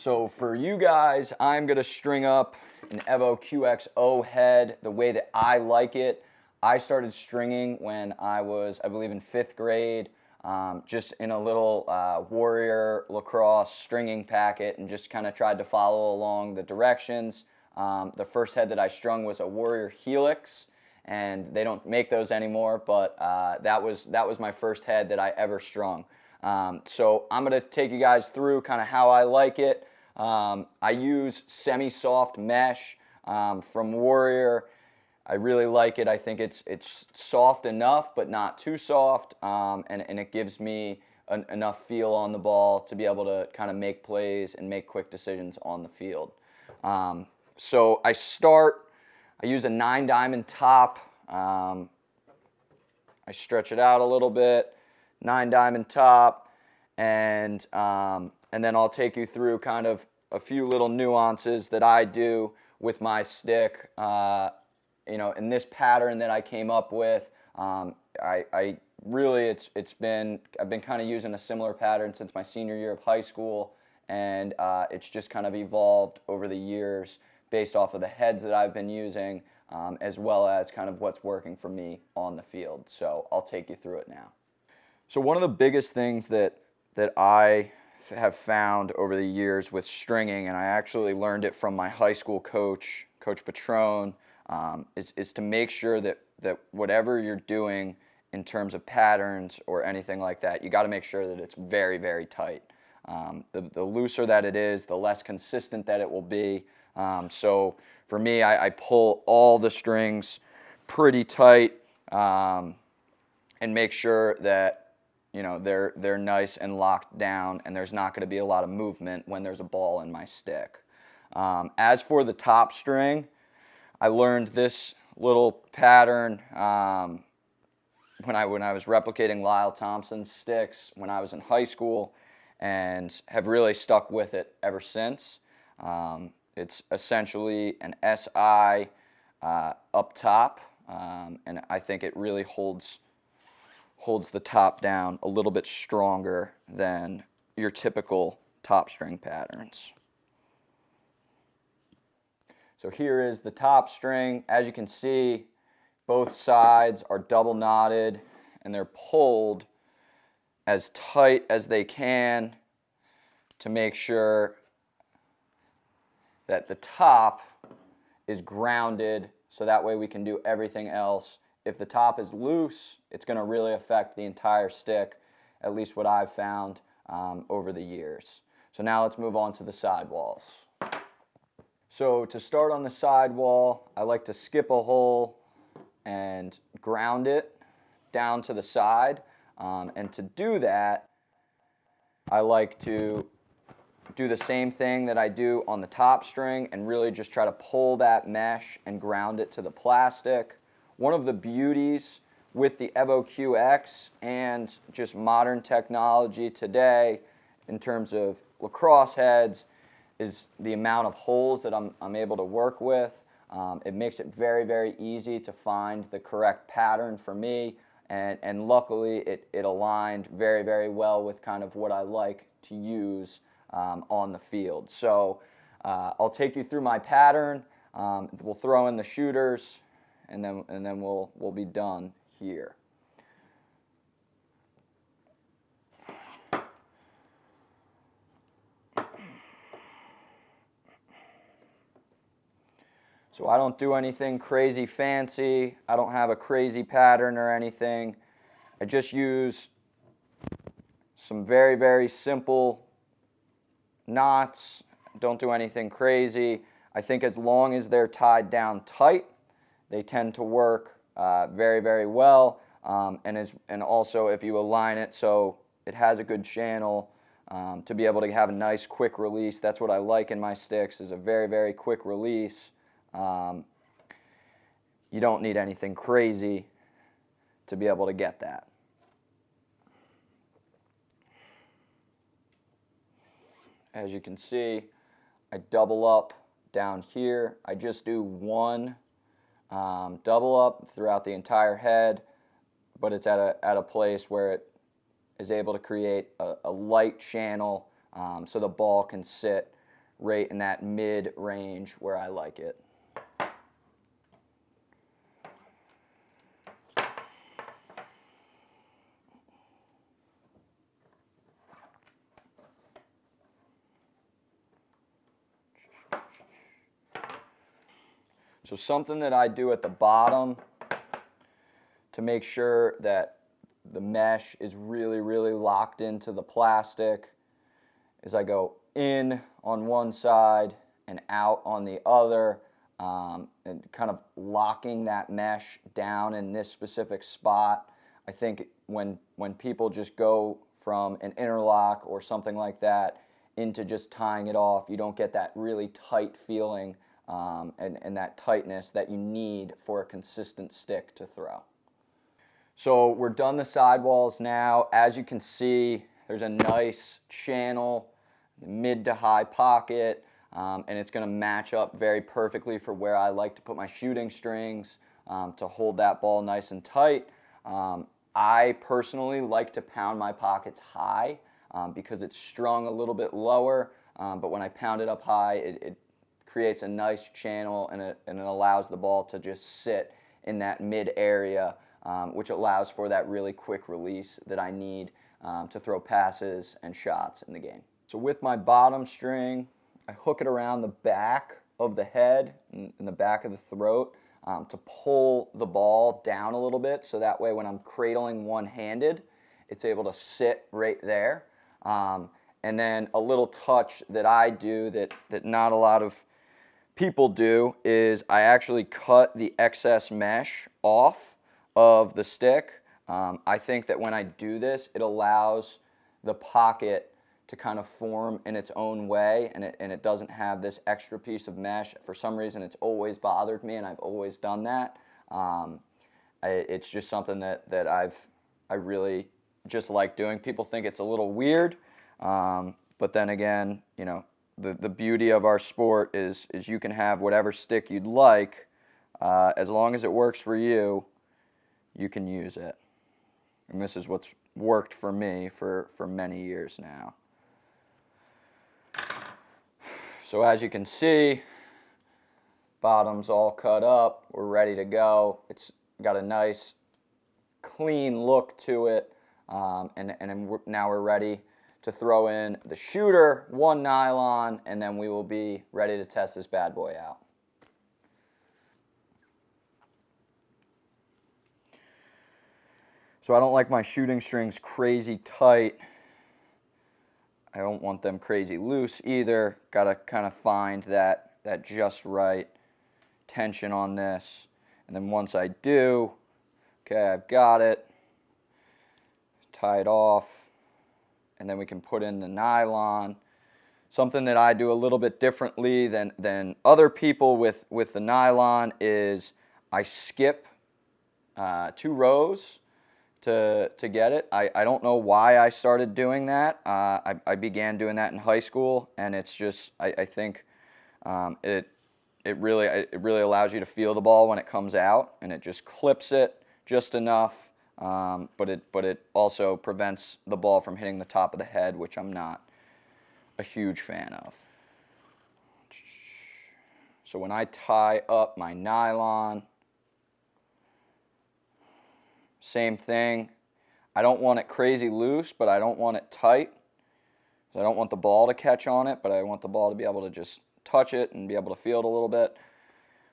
So for you guys, I'm going to string up an Evo QXO head the way that I like it. I started stringing when I was, I believe, in 5th grade, just in a little Warrior Lacrosse stringing packet, and just kind of tried to follow along the directions. The first head that I strung was a Warrior Helix, and they don't make those anymore, but that was my first head that I ever strung. So I'm going to take you guys through kind of how I like it. I use semi-soft mesh from Warrior. I really like it. I think it's soft enough, but not too soft, and it gives me enough feel on the ball to be able to kind of make plays and make quick decisions on the field. So I use a 9-diamond top. I stretch it out a little bit, 9-diamond top, and then I'll take you through kind of a few little nuances that I do with my stick. You know, in this pattern that I came up with, I really I've been kind of using a similar pattern since my senior year of high school, and it's just kind of evolved over the years based off of the heads that I've been using, as well as kind of what's working for me on the field. So I'll take you through it now. So one of the biggest things that I have found over the years with stringing, and I actually learned it from my high school coach, Coach Patron, is to make sure that whatever you're doing in terms of patterns or anything like that, you got to make sure that it's very, very tight. The looser that it is, the less consistent that it will be. So for me, I pull all the strings pretty tight and make sure that they're nice and locked down, and there's not going to be a lot of movement when there's a ball in my stick. As for the top string, I learned this little pattern when I was replicating Lyle Thompson's sticks when I was in high school, and have really stuck with it ever since. It's essentially an SI up top, and I think it really holds the top down a little bit stronger than your typical top string patterns. So here is the top string. As you can see, both sides are double knotted, and they're pulled as tight as they can to make sure that the top is grounded, so that way we can do everything else. If the top is loose, it's going to really affect the entire stick, at least what I've found over the years. So now let's move on to the sidewalls. So to start on the sidewall, I like to skip a hole and ground it down to the side. And to do that, I like to do the same thing that I do on the top string and really just try to pull that mesh and ground it to the plastic. One of the beauties with the Evo QX and just modern technology today in terms of lacrosse heads is the amount of holes that I'm able to work with. It makes it very, very easy to find the correct pattern for me, and luckily it aligned very, very well with kind of what I like to use on the field. So I'll take you through my pattern. We'll throw in the shooters, and then we'll be done here. So I don't do anything crazy fancy. I don't have a crazy pattern or anything. I just use some very, very simple knots. Don't do anything crazy. I think as long as they're tied down tight, they tend to work very, very well. And also if you align it so it has a good channel to be able to have a nice quick release. That's what I like in my sticks, is a very, very quick release. You don't need anything crazy to be able to get that. As you can see, I double up down here. I just do one double up throughout the entire head, but it's at a place where it is able to create a light channel so the ball can sit right in that mid range where I like it. So something that I do at the bottom to make sure that the mesh is really, really locked into the plastic is I go in on one side and out on the other, and kind of locking that mesh down in this specific spot. I think when people just go from an interlock or something like that into just tying it off, you don't get that really tight feeling and that tightness that you need for a consistent stick to throw. So we're done the sidewalls now. As you can see, there's a nice channel, mid to high pocket, and it's going to match up very perfectly for where I like to put my shooting strings to hold that ball nice and tight. I personally like to pound my pockets high because it's strung a little bit lower, but when I pound it up high, it creates a nice channel and it allows the ball to just sit in that mid area, which allows for that really quick release that I need to throw passes and shots in the game. So with my bottom string, I hook it around the back of the head and the back of the throat to pull the ball down a little bit, so that way when I'm cradling one-handed, it's able to sit right there. And then a little touch that I do that not a lot of people do is I actually cut the excess mesh off of the stick. I think that when I do this, it allows the pocket to kind of form in its own way, and it doesn't have this extra piece of mesh. For some reason, it's always bothered me, and I've always done that. It's just something that I really just like doing. People think it's a little weird, but then again, you know, the beauty of our sport is you can have whatever stick you'd like, as long as it works for you, you can use it. And this is what's worked for me for many years now. So as you can see, bottom's all cut up. We're ready to go. It's got a nice, clean look to it, and now we're ready to throw in the shooter, one nylon, and then we will be ready to test this bad boy out. So I don't like my shooting strings crazy tight. I don't want them crazy loose either. Got to kind of find that just right tension on this. And then once I do, okay, I've got it, tie it off, and then we can put in the nylon. Something that I do a little bit differently than other people with the nylon is I skip 2 rows to get it. I don't know why I started doing that. I began doing that in high school, and it's just I think it really allows you to feel the ball when it comes out, and it just clips it just enough, but it also prevents the ball from hitting the top of the head, which I'm not a huge fan of. So when I tie up my nylon, same thing. I don't want it crazy loose, but I don't want it tight. So I don't want the ball to catch on it, but I want the ball to be able to just touch it and be able to feel it a little bit.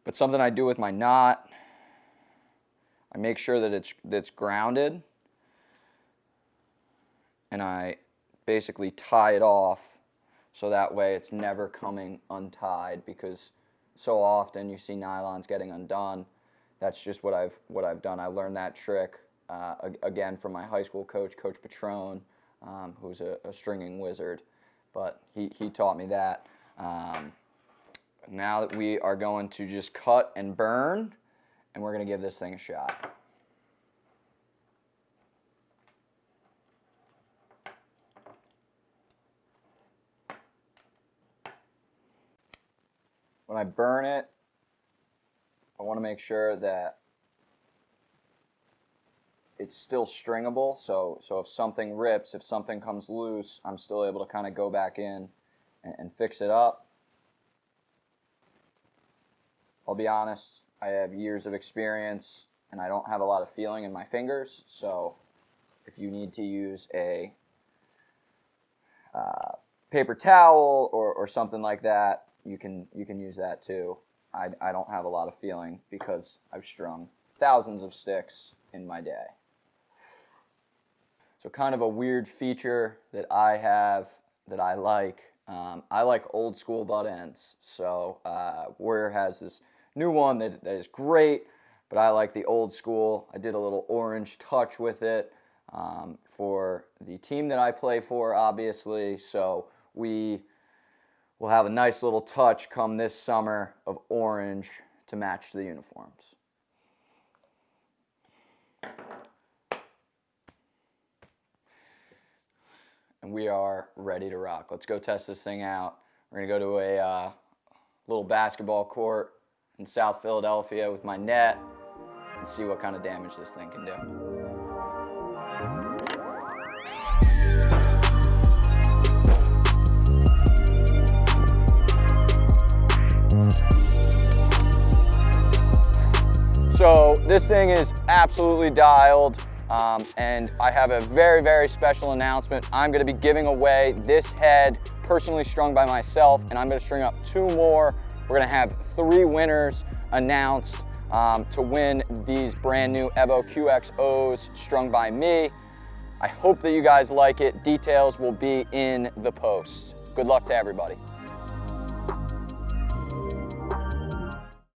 But something I do with my knot, I make sure that it's grounded, and I basically tie it off so that way it's never coming untied, because so often you see nylons getting undone. That's just what I've done. I learned that trick again from my high school coach, Coach Patron, who's a stringing wizard. But he taught me that. Now that we are going to just cut and burn, and we're going to give this thing a shot. When I burn it, I want to make sure that it's still stringable, so if something rips, if something comes loose, I'm still able to kind of go back in and fix it up. I'll be honest, I have years of experience and I don't have a lot of feeling in my fingers, so if you need to use a paper towel or something like that, you can use that too. I don't have a lot of feeling because I've strung thousands of sticks in my day. So kind of a weird feature that I have that I like old school butt ends. So Warrior has this new one that is great, but I like the old school. I did a little orange touch with it for the team that I play for, obviously. So we will have a nice little touch come this summer of orange to match the uniforms. And we are ready to rock. Let's go test this thing out. We're gonna go to a little basketball court in South Philadelphia with my net and see what kind of damage this thing can do. So this thing is absolutely dialed, and I have a very, very special announcement. I'm gonna be giving away this head personally strung by myself, and I'm gonna string up 2 more. We're gonna have 3 winners announced to win these brand new Evo QXOs strung by me. I hope that you guys like it. Details will be in the post. Good luck to everybody.